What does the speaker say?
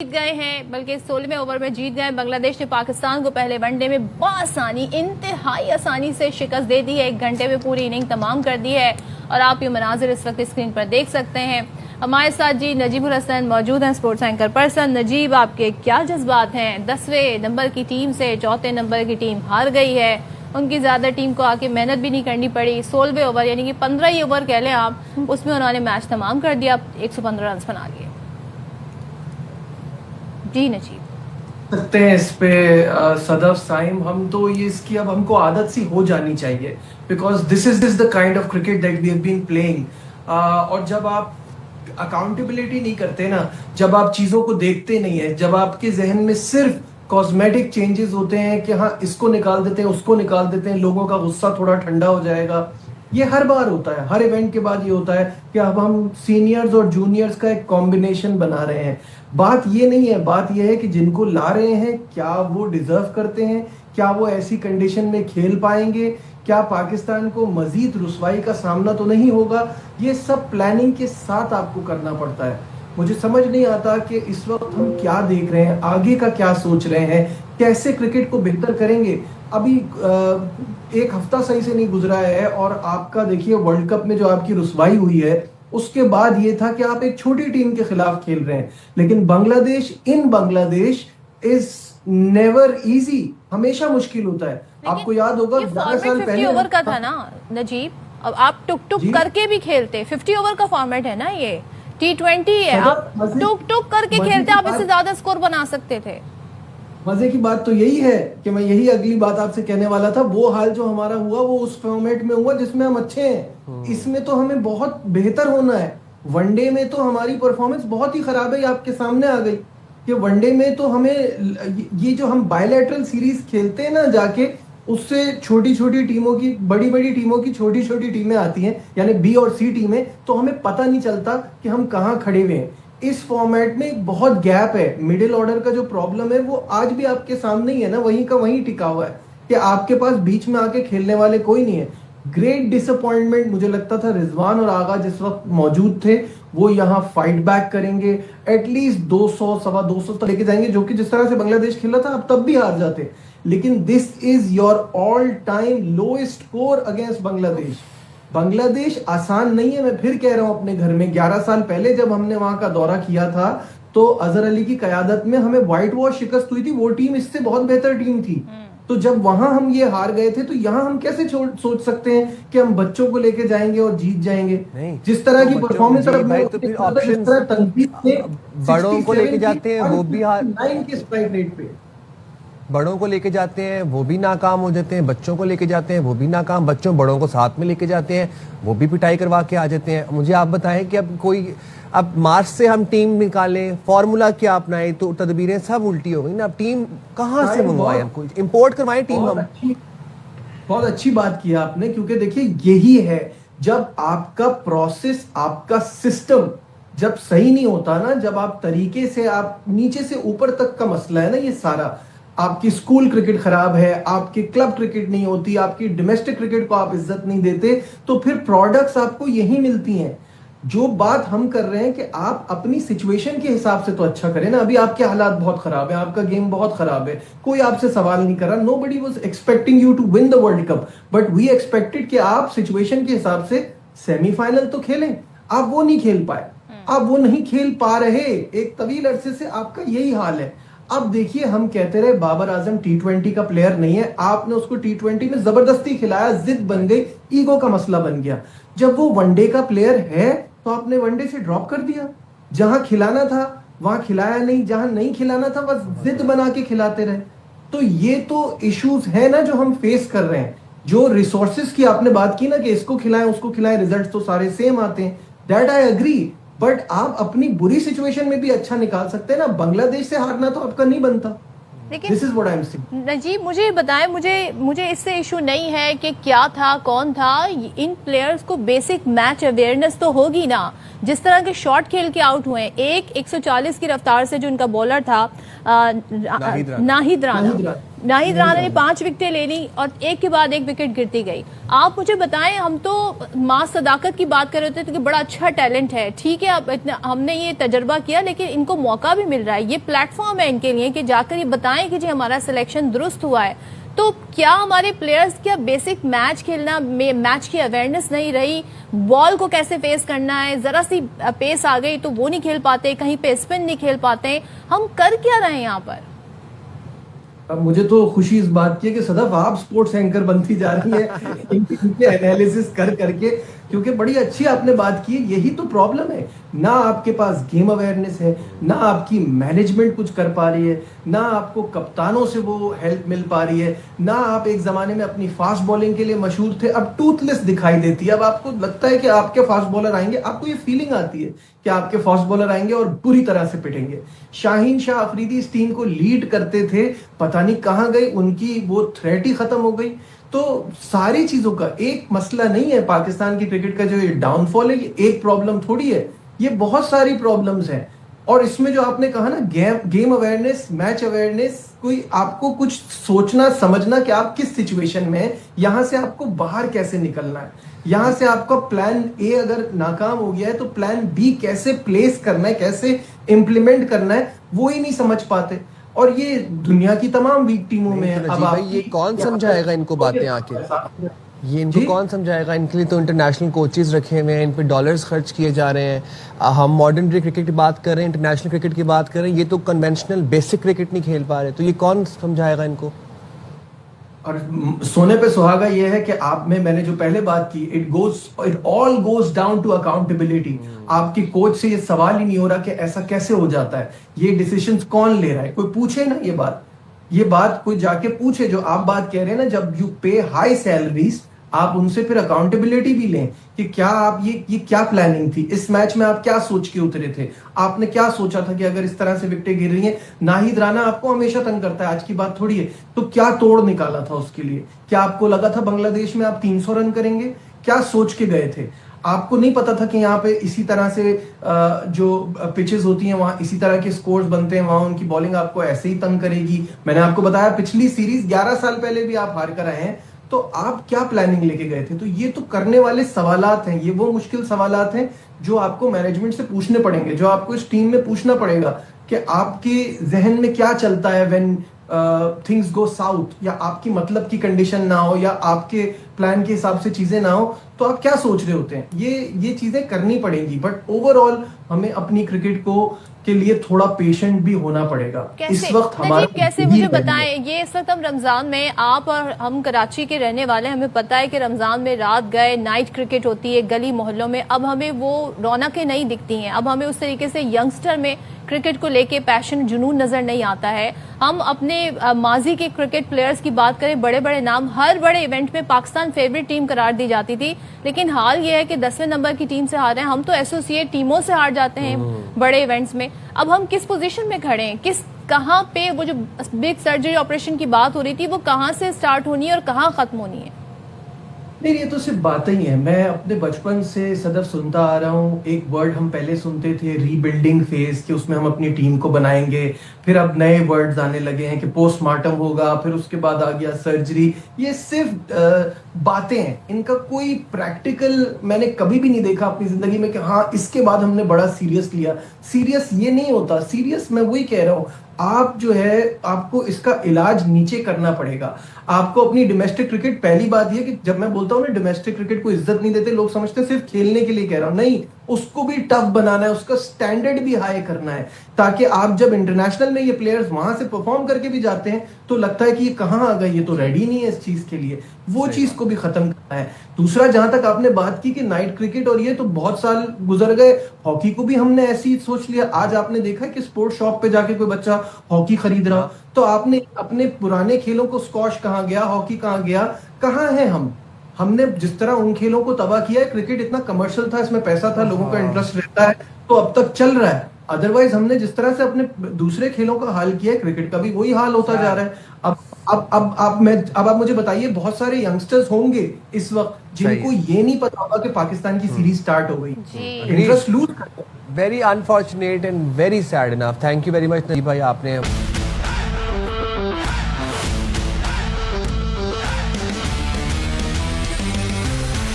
जीत गए हैं, बल्कि 16वें ओवर में जीत गए। बांग्लादेश ने पाकिस्तान को पहले वनडे में बआसानी, इंतहाई आसानी से शिकस्त दे दी है। 1 घंटे में पूरी इनिंग तमाम कर दी है और आप ये मनाजिर इस वक्त स्क्रीन पर देख सकते हैं। हमारे साथ जी नजीबुल हसन मौजूद हैं, स्पोर्ट्स एंकर पर्सन। नजीब, आपके क्या जज्बात हैं? 10वें नंबर की टीम से 4थे नंबर की टीम हार गई है। उनकी ज्यादा टीम को आके मेहनत भी नहीं करनी पड़ी। 16वें ओवर यानी कि 15 ही ओवर कह लें आप, उसमें उन्होंने मैच तमाम कर दिया, 115 रन बना लिए। जी नजीब, सकते हैं इस पे सदफ साइम, हम तो ये इसकी अब हमको आदत सी हो जानी चाहिए, because this is the kind of cricket that we have been playing. और जब आप अकाउंटेबिलिटी नहीं करते ना, जब आप चीजों को देखते नहीं है, जब आपके जहन में सिर्फ कॉस्मेटिक चेंजेस होते हैं कि हाँ इसको निकाल देते हैं, उसको निकाल देते हैं, लोगों का गुस्सा थोड़ा ठंडा हो जाएगा, ये हर बार होता है। हर इवेंट के बाद ये होता है कि अब हम सीनियर्स और जूनियर्स का एक कॉम्बिनेशन बना रहे हैं। बात ये नहीं है, बात ये है कि जिनको ला रहे हैं क्या वो डिजर्व करते हैं, क्या वो ऐसी कंडीशन में खेल पाएंगे, क्या पाकिस्तान को मजीद रुसवाई का सामना तो नहीं होगा। ये सब प्लानिंग के साथ आपको करना पड़ता है। मुझे समझ नहीं आता कि इस वक्त हम क्या देख रहे हैं, आगे का क्या सोच रहे हैं, कैसे क्रिकेट को बेहतर करेंगे। अभी 1 हफ्ता सही से नहीं गुजरा है और आपका देखिए वर्ल्ड कप में जो आपकी रुसवाई हुई है, उसके बाद ये था कि आप एक छोटी टीम के खिलाफ खेल रहे हैं। लेकिन बांग्लादेश इज नेवर इजी, हमेशा मुश्किल होता है। आपको याद होगा 11 साल पहले 50 ओवर का था ना नजीब, अब आप टुक टुक करके भी खेलते। 50 ओवर का फॉर्मेट है ना, ये T20 है, आप टुक टुक करके खेलते, आप इससे ज्यादा स्कोर बना सकते थे। मजे की बात तो यही है कि मैं यही अगली बात आपसे कहने वाला था। वो हाल जो हमारा हुआ वो उस फॉर्मेट में हुआ जिसमें हम अच्छे हैं। इसमें तो हमें बहुत बेहतर होना है। वनडे में तो हमारी परफॉर्मेंस बहुत ही खराब है, आपके सामने आ गई कि वनडे में तो हमें ये जो हम बायलैटरल सीरीज खेलते हैं ना जाके, उससे छोटी छोटी टीमों की बड़ी बड़ी टीमों की छोटी छोटी टीमें आती हैं, यानी बी और सी टीमें, तो हमें पता नहीं चलता कि हम कहाँ खड़े हुए हैं। इस फॉर्मेट में एक बहुत गैप है। मिडिल ऑर्डर का जो प्रॉब्लम है वो आज भी आपके सामने ही है ना, वहीं का वहीं टिका हुआ है कि आपके पास बीच में आके खेलने वाले कोई नहीं है। ग्रेट डिसअपॉइंटमेंट मुझे लगता था रिजवान और आगा जिस वक्त मौजूद थे वो यहाँ फाइट बैक करेंगे, एटलीस्ट 200 सवा 200 तक लेके जाएंगे, जो कि जिस तरह से बांग्लादेश खेला था आप तब भी हार जाते। लेकिन this is your all time lowest score against Bangladesh. Bangladesh आसान नहीं है। मैं फिर कह रहा हूं, अपने घर में 11 साल पहले जब हमने वहां का दौरा किया था तो अजहर अली की कयादत में हमें व्हाइट वॉश शिकस्त हुई थी। वो टीम इससे बहुत बेहतर टीम थी। तो जब वहां हम ये हार गए थे तो यहाँ हम कैसे सोच सकते हैं कि हम बच्चों को लेके जाएंगे और जीत जाएंगे। जिस तरह की परफॉर्मेंस बड़ों को लेके जाते हैं वो भी 9 के स्ट्राइक रेट पे, बड़ों को लेके जाते हैं वो भी नाकाम हो जाते हैं, बच्चों को लेके जाते हैं वो भी नाकाम, बच्चों बड़ों को साथ में लेके जाते हैं वो भी पिटाई करवा के आ जाते हैं। मुझे आप बताएं कि अब मार्च से हम टीम निकालें, फॉर्मूला क्या अपनाएं, तो तदबीरें सब उल्टी हो गई ना। अब टीम कहाँ से मंगवाएं, हम कोई इंपोर्ट करवाएं टीम? हम बहुत अच्छी बात की आपने, क्योंकि देखिए यही है, जब आपका प्रोसेस, आपका सिस्टम जब सही नहीं होता ना, जब आप तरीके से, आप नीचे से ऊपर तक का मसला है ना ये सारा। आपकी स्कूल क्रिकेट खराब है, आपकी क्लब क्रिकेट नहीं होती, आपकी डोमेस्टिक क्रिकेट को आप इज्जत नहीं देते, तो फिर प्रोडक्ट्स आपको यही मिलती हैं। जो बात हम कर रहे हैं कि आप अपनी सिचुएशन के हिसाब से तो अच्छा करें ना। अभी आपके हालात बहुत खराब है, आपका गेम बहुत खराब है, कोई आपसे सवाल नहीं कर रहा। Nobody was expecting you to win the world cup, but we expected कि आप सिचुएशन के हिसाब से सेमीफाइनल तो खेलें। आप वो नहीं खेल पाए, आप वो नहीं खेल पा रहे। एक तवील अरसे से आपका यही हाल है। अब देखिए, हम कहते रहे बाबर आजम T20 का प्लेयर नहीं है, आपने उसको T20 में जबरदस्ती खिलाया, जिद बन गई, ईगो का मसला बन गया। जब वो वनडे का प्लेयर है तो आपने वनडे से ड्रॉप कर दिया। जहां खिलाना था वहां खिलाया नहीं, जहां नहीं खिलाना था बस जिद बना के खिलाते रहे। तो ये तो इश्यूज है ना जो हम फेस कर रहे हैं। जो रिसोर्सेज की आपने बात की ना कि इसको खिलाएं उसको खिलाएं, रिजल्ट तो सारे सेम आते हैं, दैट आई एग्री, बट आप अपनी बुरी सिचुएशन में भी अच्छा निकाल सकते हैं ना। बांग्लादेश से हारना तो आपका नहीं बनता। लेकिन This is what I'm saying. Najeeb, मुझे बताएं, मुझे इससे इशू नहीं है कि क्या था कौन था। इन प्लेयर्स को बेसिक मैच अवेयरनेस तो होगी ना। जिस तरह के शॉट खेल के आउट हुए, 140 की रफ्तार से जो उनका बॉलर था नाहिद राना, नाहिद राणा ने 5 विकेटें ले ली और एक के बाद एक विकेट गिरती गई। आप मुझे बताएं, हम तो मां सदाकत की बात कर रहे थे कि बड़ा अच्छा टैलेंट है, ठीक है, अब इतना हमने ये तजर्बा किया, लेकिन इनको मौका भी मिल रहा है, ये प्लेटफॉर्म है इनके लिए कि जाकर ये बताएं कि जी हमारा सिलेक्शन दुरुस्त हुआ है। तो क्या हमारे प्लेयर्स क्या बेसिक मैच खेलना, मैच की अवेयरनेस नहीं रही, बॉल को कैसे फेस करना है, जरा सी पेस आ गई तो वो नहीं खेल पाते, कहीं पे स्पिन नहीं खेल पाते, हम कर क्या रहे हैं यहाँ पर? अब मुझे तो खुशी इस बात की है कि सदफ आप स्पोर्ट्स एंकर बनती जा रही है इनके एनालिसिस कर करके, क्योंकि बड़ी अच्छी आपने बात की है। यही तो प्रॉब्लम है, ना आपके पास गेम अवेयरनेस है, ना आपकी मैनेजमेंट कुछ कर पा रही है, ना आपको कप्तानों से वो हेल्प मिल पा रही है, ना आप एक जमाने में अपनी फास्ट बॉलिंग के लिए मशहूर थे, अब टूथलेस दिखाई देती है। अब आपको लगता है कि आपके फास्ट बॉलर आएंगे, आपको ये फीलिंग आती है कि आपके फास्ट बॉलर आएंगे और बुरी तरह से पिटेंगे। शाहीन शाह अफरीदी इस टीम को लीड करते थे, पता नहीं कहां गए, उनकी वो थ्रेट ही खत्म हो गई। तो सारी चीजों का एक मसला नहीं है पाकिस्तान की क्रिकेट का, जो ये डाउनफॉल है ये एक प्रॉब्लम थोड़ी है, ये बहुत सारी प्रॉब्लम्स हैं। और इसमें जो आपने कहा ना गेम अवेयरनेस, मैच अवेयरनेस, कोई आपको कुछ सोचना समझना कि आप किस सिचुएशन में है, यहां से आपको बाहर कैसे निकलना है, यहां से आपका प्लान ए अगर नाकाम हो गया है तो प्लान बी कैसे प्लेस करना है, कैसे इंप्लीमेंट करना है, वो ही नहीं समझ पाते। और ये दुनिया की तमाम वीक टीमों में है। अब भाई ये कौन समझाएगा इनको बातें आके, ये इनको कौन समझाएगा? इनके लिए तो इंटरनेशनल कोचेस रखे हुए हैं, इन पे डॉलर्स खर्च किए जा रहे हैं। हम मॉडर्न डे क्रिकेट की बात कर रहे हैं, इंटरनेशनल क्रिकेट की बात कर रहे हैं, ये तो कन्वेंशनल बेसिक क्रिकेट नहीं खेल पा रहे, तो ये कौन समझाएगा इनको? और सोने पे सुहागा ये है कि आप में मैंने जो पहले बात की, it all goes down to accountability. आपकी कोच से ये सवाल ही नहीं हो रहा कि ऐसा कैसे हो जाता है, ये डिसीजंस कौन ले रहा है, कोई पूछे ना ये बात कोई जाके पूछे। जो आप बात कह रहे हैं ना, जब यू पे हाई सैलरीज, आप उनसे फिर अकाउंटेबिलिटी भी लें कि क्या आप ये क्या प्लानिंग थी, इस मैच में आप क्या सोच के उतरे थे, आपने क्या सोचा था कि अगर इस तरह से विकेटें गिर रही हैं। नाहिद राणा आपको हमेशा तंग करता है, आज की बात थोड़ी है, तो क्या तोड़ निकाला था उसके लिए? क्या आपको लगा था बांग्लादेश में आप 300 रन करेंगे? क्या सोच के गए थे? आपको नहीं पता था कि यहाँ पे इसी तरह से जो पिचेस होती हैं वहां इसी तरह के स्कोर्स बनते हैं, वहां उनकी बॉलिंग आपको ऐसे ही तंग करेगी। मैंने आपको बताया पिछली सीरीज 11 साल पहले भी आप हार कर आए हैं, तो आप क्या प्लानिंग लेके गए थे? तो ये तो करने वाले सवालात हैं, ये वो मुश्किल सवालात हैं जो आपको मैनेजमेंट से पूछने पड़ेंगे, जो आपको इस टीम में पूछना पड़ेगा कि आपके जहन में क्या चलता है व्हेन थिंग्स गो साउथ, या आपकी मतलब की कंडीशन ना हो, या आपके प्लान के हिसाब से चीजें ना हो, तो आप क्या सोच रहे होते हैं? ये चीजें करनी पड़ेंगी। बट ओवरऑल हमें अपनी क्रिकेट को के लिए थोड़ा पेशेंट भी होना पड़ेगा। इस वक्त हमारा कैसे मुझे बताएं, ये इस वक्त हम रमजान में, आप और हम कराची के रहने वाले, हमें पता है कि रमजान में रात गए नाइट क्रिकेट होती है गली मोहल्लों में, अब हमें वो रौनकें नहीं दिखती हैं, अब हमें उस तरीके से यंगस्टर में क्रिकेट को लेके पैशन जुनून नजर नहीं आता है। हम अपने माजी के क्रिकेट प्लेयर्स की बात करें, बड़े बड़े नाम, हर बड़े इवेंट में पाकिस्तान फेवरेट टीम करार दी जाती थी, लेकिन हाल ये है कि 10वें नंबर की टीम से हार रहे हैं। हम तो एसोसिएट टीमों से हार जाते हैं बड़े इवेंट्स में। अब हम किस पोजीशन में खड़े हैं, कहां पे वो जो बिग सर्जरी ऑपरेशन की बात हो रही थी वो कहां से स्टार्ट होनी है और कहां खत्म होनी है? नहीं, ये तो सिर्फ बातें ही है। मैं अपने बचपन से सदफ सुनता आ रहा हूँ, एक वर्ड हम पहले सुनते थे रीबिल्डिंग फेज, कि उसमें हम अपनी टीम को बनाएंगे। फिर अब नए वर्ड्स आने लगे हैं कि पोस्टमार्टम होगा, फिर उसके बाद आ गया सर्जरी। ये सिर्फ बातें हैं, इनका कोई प्रैक्टिकल मैंने कभी भी नहीं देखा अपनी जिंदगी में कि हाँ इसके बाद हमने बड़ा सीरियस लिया। सीरियस ये नहीं होता। सीरियस मैं वही कह रहा हूँ, आप जो है आपको इसका इलाज नीचे करना पड़ेगा। आपको अपनी डोमेस्टिक क्रिकेट, पहली बात ये कि जब मैं बोलता हूँ ना डोमेस्टिक क्रिकेट को इज्जत नहीं देते, लोग समझते हैं सिर्फ खेलने के लिए कह रहा हूँ, नहीं, उसको भी टफ बनाना है, उसका स्टैंडर्ड भी हाई करना है, ताकि आप जब इंटरनेशनल में ये प्लेयर्स वहां से परफॉर्म करके भी जाते हैं तो लगता है कि ये कहाँ आ गए, ये तो रेडी नहीं है इस चीज के लिए। वो चीज को भी खत्म करना है। दूसरा, जहां तक आपने बात की कि नाइट क्रिकेट और ये, तो बहुत साल गुजर गए, हॉकी को भी हमने ऐसे ही सोच लिया। आज आपने देखा कि स्पोर्ट्स शॉप पे जाके कोई बच्चा हॉकी खरीद रहा, तो आपने अपने पुराने खेलों को, स्क्वॉश कहाँ गया, हॉकी कहाँ गया, कहाँ है हमने जिस तरह उन खेलों को तबाह किया है। क्रिकेट इतना कमर्शियल था, इसमें पैसा था, लोगों का इंटरेस्ट रहता है, तो अब तक चल रहा है। अदरवाइज हमने जिस तरह से अपने दूसरे खेलों का हाल किया है, क्रिकेट का भी वही हाल होता जा रहा है। अब आप मुझे बताइए, बहुत सारे यंगस्टर्स होंगे इस वक्त जिनको ये नहीं पता होगा कि पाकिस्तान की सीरीज स्टार्ट हो गई, इंटरेस्ट लूज कर। Very unfortunate and very sad enough. Thank you very much Najeeb भाई, आपने